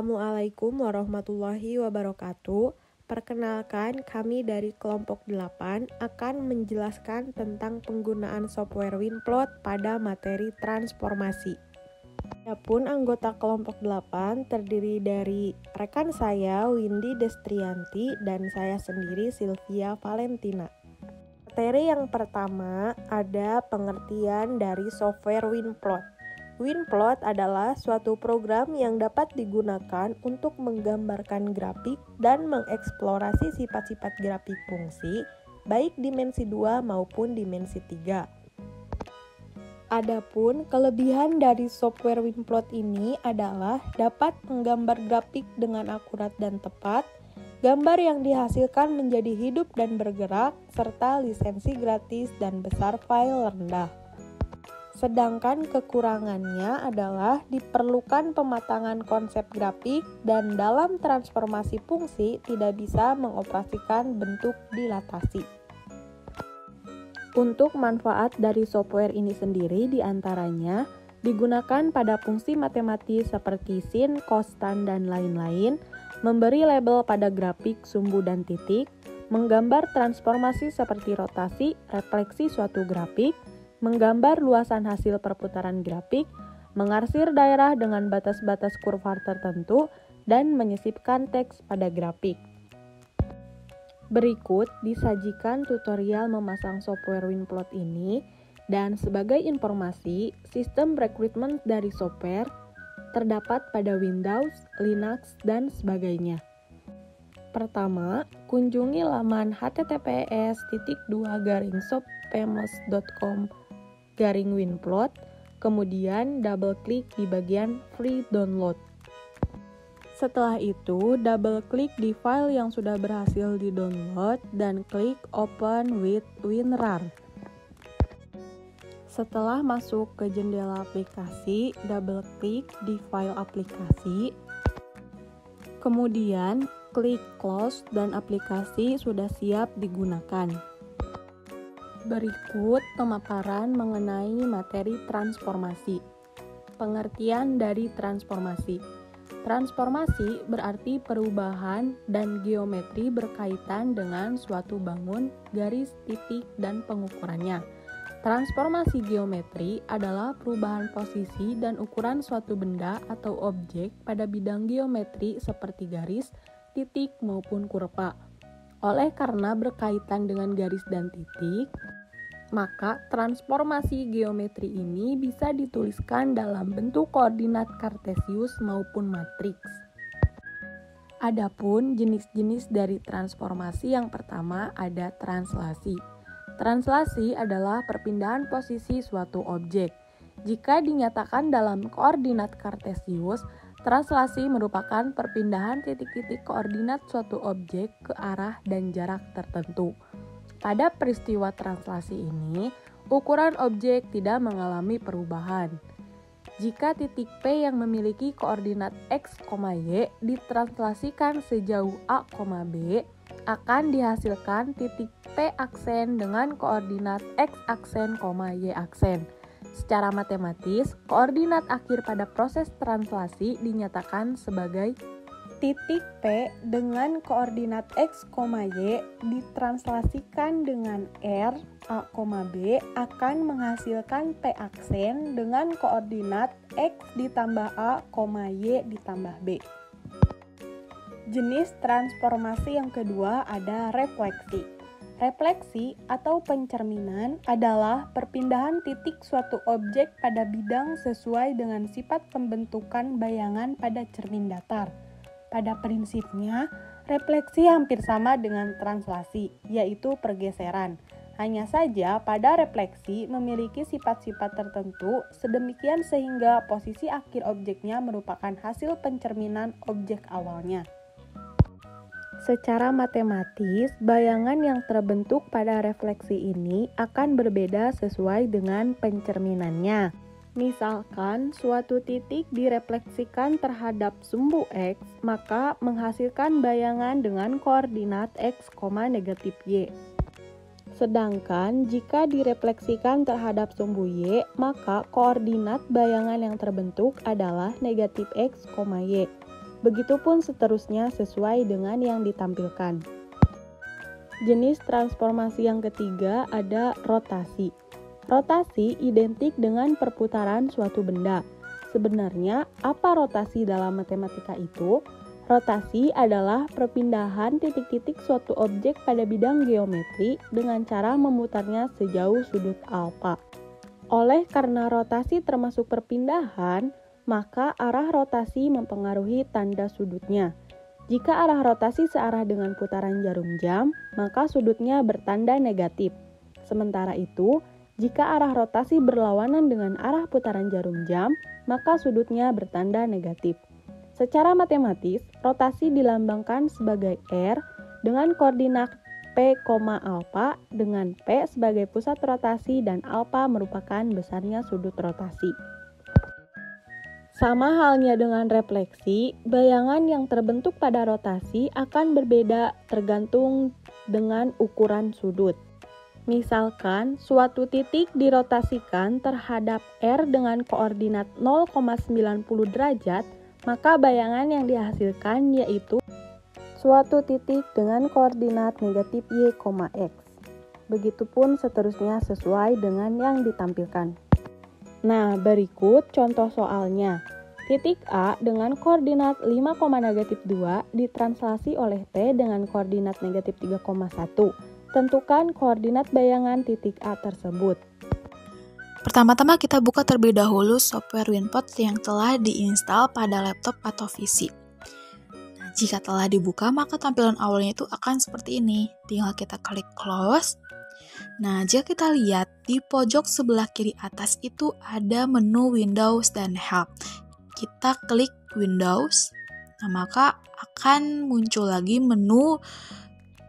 Assalamualaikum warahmatullahi wabarakatuh. Perkenalkan, kami dari kelompok 8 akan menjelaskan tentang penggunaan software Winplot pada materi transformasi. Adapun anggota kelompok 8 terdiri dari rekan saya Windy Destrianti dan saya sendiri Sylvia Valentina. Materi yang pertama ada pengertian dari software Winplot. Winplot adalah suatu program yang dapat digunakan untuk menggambarkan grafik dan mengeksplorasi sifat-sifat grafik fungsi, baik dimensi 2 maupun dimensi 3. Adapun kelebihan dari software Winplot ini adalah dapat menggambar grafik dengan akurat dan tepat, gambar yang dihasilkan menjadi hidup dan bergerak, serta lisensi gratis dan besar file rendah. Sedangkan kekurangannya adalah diperlukan pematangan konsep grafik dan dalam transformasi fungsi tidak bisa mengoperasikan bentuk dilatasi. Untuk manfaat dari software ini sendiri diantaranya digunakan pada fungsi matematis seperti sin, kostan, dan lain-lain, memberi label pada grafik sumbu dan titik, menggambar transformasi seperti rotasi, refleksi suatu grafik, menggambar luasan hasil perputaran grafik, mengarsir daerah dengan batas-batas kurva tertentu, dan menyisipkan teks pada grafik. Berikut disajikan tutorial memasang software Winplot ini, dan sebagai informasi, sistem rekrutmen dari software terdapat pada Windows, Linux, dan sebagainya. Pertama, kunjungi laman https://softfamous.com/winplot, kemudian double klik di bagian free download. Setelah itu, double klik di file yang sudah berhasil di-download dan klik open with WinRAR. Setelah masuk ke jendela aplikasi, double klik di file aplikasi, kemudian klik close dan aplikasi sudah siap digunakan. Berikut pemaparan mengenai materi transformasi. Pengertian dari transformasi. Transformasi berarti perubahan dan geometri berkaitan dengan suatu bangun, garis, titik, dan pengukurannya. Transformasi geometri adalah perubahan posisi dan ukuran suatu benda atau objek pada bidang geometri seperti garis, titik, maupun kurva. Oleh karena berkaitan dengan garis dan titik, maka transformasi geometri ini bisa dituliskan dalam bentuk koordinat kartesius maupun matriks. Adapun jenis-jenis dari transformasi yang pertama ada translasi. Translasi adalah perpindahan posisi suatu objek. Jika dinyatakan dalam koordinat kartesius, translasi merupakan perpindahan titik-titik koordinat suatu objek ke arah dan jarak tertentu. Pada peristiwa translasi ini, ukuran objek tidak mengalami perubahan. Jika titik P yang memiliki koordinat x, y ditranslasikan sejauh a, b, akan dihasilkan titik P aksen dengan koordinat x aksen, y aksen. Secara matematis, koordinat akhir pada proses translasi dinyatakan sebagai titik P dengan koordinat x, y ditranslasikan dengan r, a, b akan menghasilkan P aksen dengan koordinat x ditambah a, y ditambah b. Jenis transformasi yang kedua ada refleksi. Refleksi atau pencerminan adalah perpindahan titik suatu objek pada bidang sesuai dengan sifat pembentukan bayangan pada cermin datar. Pada prinsipnya, refleksi hampir sama dengan translasi, yaitu pergeseran. Hanya saja pada refleksi memiliki sifat-sifat tertentu, sedemikian sehingga posisi akhir objeknya merupakan hasil pencerminan objek awalnya. Secara matematis, bayangan yang terbentuk pada refleksi ini akan berbeda sesuai dengan pencerminannya. Misalkan suatu titik direfleksikan terhadap sumbu X, maka menghasilkan bayangan dengan koordinat X, negatif Y. Sedangkan jika direfleksikan terhadap sumbu Y, maka koordinat bayangan yang terbentuk adalah negatif X, Y. Begitupun seterusnya sesuai dengan yang ditampilkan. Jenis transformasi yang ketiga ada rotasi. Rotasi identik dengan perputaran suatu benda. Sebenarnya, apa rotasi dalam matematika itu? Rotasi adalah perpindahan titik-titik suatu objek pada bidang geometri dengan cara memutarnya sejauh sudut alfa. Oleh karena rotasi termasuk perpindahan, maka arah rotasi mempengaruhi tanda sudutnya. Jika arah rotasi searah dengan putaran jarum jam, maka sudutnya bertanda negatif. Sementara itu, jika arah rotasi berlawanan dengan arah putaran jarum jam, maka sudutnya bertanda negatif. Secara matematis, rotasi dilambangkan sebagai R dengan koordinat P, alfa dengan P sebagai pusat rotasi dan alfa merupakan besarnya sudut rotasi. Sama halnya dengan refleksi, bayangan yang terbentuk pada rotasi akan berbeda tergantung dengan ukuran sudut. Misalkan, suatu titik dirotasikan terhadap R dengan koordinat 0,90 derajat, maka bayangan yang dihasilkan yaitu suatu titik dengan koordinat negatif Y, X. Begitupun seterusnya sesuai dengan yang ditampilkan. Nah, berikut contoh soalnya. Titik A dengan koordinat 5,-2 ditranslasi oleh T dengan koordinat negatif 3,1. Tentukan koordinat bayangan titik A tersebut. Pertama-tama kita buka terlebih dahulu software Winpot yang telah diinstal pada laptop atau PC. Nah, jika telah dibuka, maka tampilan awalnya itu akan seperti ini. Tinggal kita klik close. Nah, jika kita lihat di pojok sebelah kiri atas itu ada menu Windows dan Help. Kita klik Windows, nah maka akan muncul lagi menu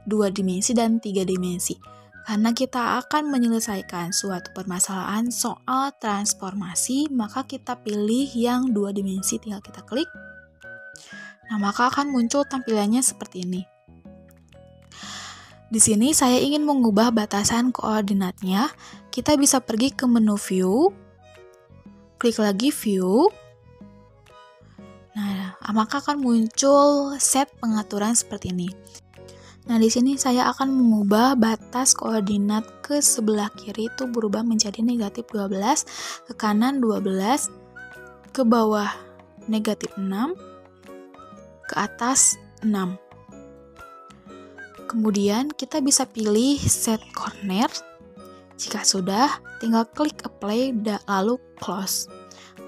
2 dimensi dan 3 dimensi. Karena kita akan menyelesaikan suatu permasalahan soal transformasi, maka kita pilih yang 2 dimensi, tinggal kita klik. Nah, maka akan muncul tampilannya seperti ini. Di sini saya ingin mengubah batasan koordinatnya. Kita bisa pergi ke menu View, klik lagi View. Nah, maka akan muncul set pengaturan seperti ini. Nah, di sini saya akan mengubah batas koordinat ke sebelah kiri itu berubah menjadi negatif 12, ke kanan 12, ke bawah negatif 6, ke atas 6. Kemudian kita bisa pilih set corner. Jika sudah, tinggal klik apply lalu close.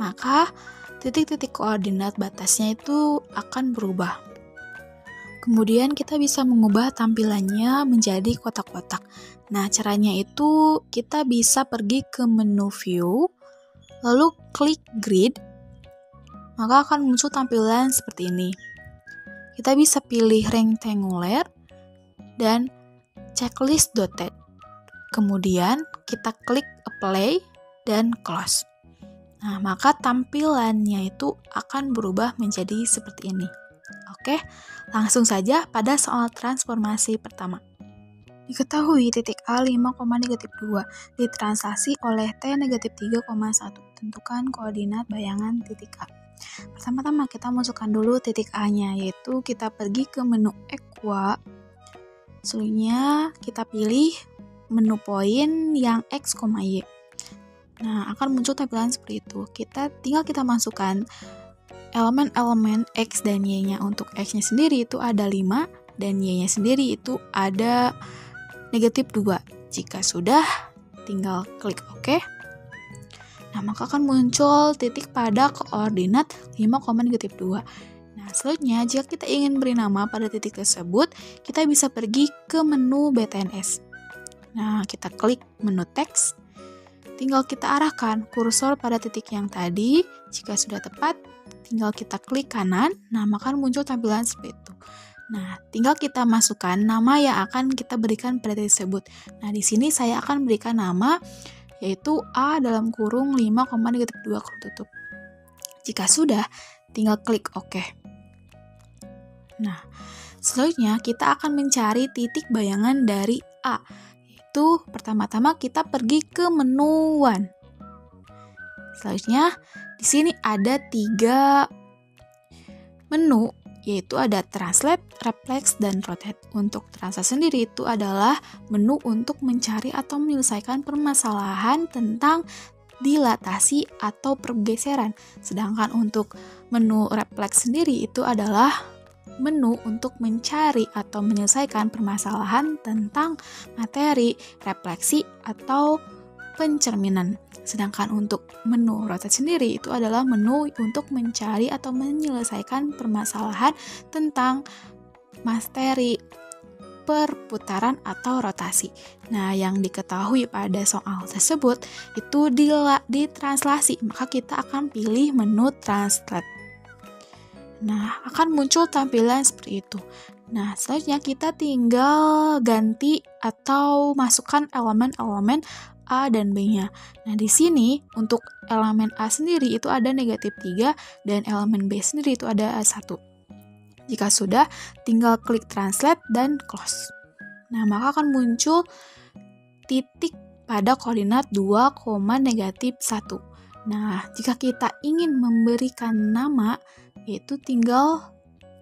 Maka titik-titik koordinat batasnya itu akan berubah. Kemudian kita bisa mengubah tampilannya menjadi kotak-kotak. Nah, caranya itu kita bisa pergi ke menu view, lalu klik grid, maka akan muncul tampilan seperti ini. Kita bisa pilih rectangular dan checklist dotted. Kemudian kita klik apply dan close. Nah, maka tampilannya itu akan berubah menjadi seperti ini. Oke, langsung saja pada soal transformasi pertama. Diketahui titik A 5,-2 ditranslasi oleh T negatif 3,1. Tentukan koordinat bayangan titik A. Pertama-tama kita masukkan dulu titik A-nya, yaitu kita pergi ke menu Equa. Selanjutnya kita pilih menu poin yang X, Y. Nah, akan muncul tampilan seperti itu. Tinggal kita masukkan elemen-elemen X dan Y-nya. Untuk X-nya sendiri itu ada 5 dan Y-nya sendiri itu ada negatif 2. Jika sudah, tinggal klik OK. Nah, maka akan muncul titik pada koordinat 5,-2. Nah, selanjutnya jika kita ingin beri nama pada titik tersebut, kita bisa pergi ke menu BTNS. Nah, kita klik menu teks. Tinggal kita arahkan kursor pada titik yang tadi. Jika sudah tepat, tinggal kita klik kanan. Nah, maka muncul tampilan seperti itu. Nah, tinggal kita masukkan nama yang akan kita berikan pada titik tersebut. Nah, di sini saya akan berikan nama yaitu A dalam kurung 5,-2 kurung tutup. Jika sudah, tinggal klik OK. Nah, selanjutnya kita akan mencari titik bayangan dari A. Yaitu pertama-tama kita pergi ke menu One. Selanjutnya, di sini ada 3 menu, yaitu ada translate, reflex, dan rotate. Untuk translate sendiri itu adalah menu untuk mencari atau menyelesaikan permasalahan tentang dilatasi atau pergeseran. Sedangkan untuk menu reflex sendiri itu adalah menu untuk mencari atau menyelesaikan permasalahan tentang materi, refleksi, atau pencerminan. Sedangkan untuk menu rotate sendiri itu adalah menu untuk mencari atau menyelesaikan permasalahan tentang materi, perputaran atau rotasi. Nah, yang diketahui pada soal tersebut itu ditranslasi, maka kita akan pilih menu translate. Nah, akan muncul tampilan seperti itu. Nah, selanjutnya kita tinggal ganti atau masukkan elemen-elemen A dan B-nya. Nah, di sini untuk elemen A sendiri itu ada -3 dan elemen B sendiri itu ada 1. Jika sudah, tinggal klik translate dan close. Nah, maka akan muncul titik pada koordinat 2, -1. Nah, jika kita ingin memberikan nama, yaitu tinggal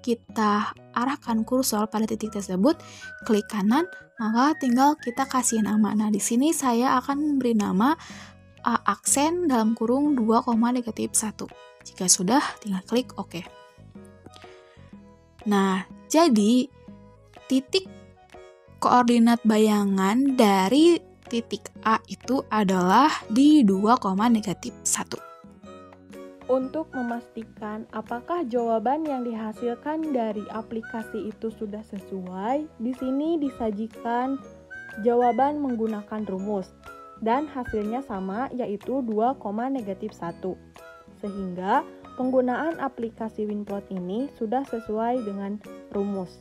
kita arahkan kursor pada titik tersebut, klik kanan, maka tinggal kita kasih nama. Nah, di sini saya akan memberi nama A aksen dalam kurung 2, -1. Jika sudah, tinggal klik OK. Nah, jadi titik koordinat bayangan dari titik A itu adalah di 2, -1. Untuk memastikan apakah jawaban yang dihasilkan dari aplikasi itu sudah sesuai, di sini disajikan jawaban menggunakan rumus dan hasilnya sama, yaitu 2, -1. Sehingga penggunaan aplikasi Winplot ini sudah sesuai dengan rumus.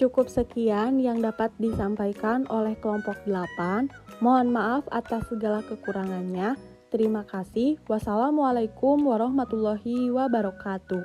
Cukup sekian yang dapat disampaikan oleh kelompok 8. Mohon maaf atas segala kekurangannya. Terima kasih. Wassalamualaikum warahmatullahi wabarakatuh.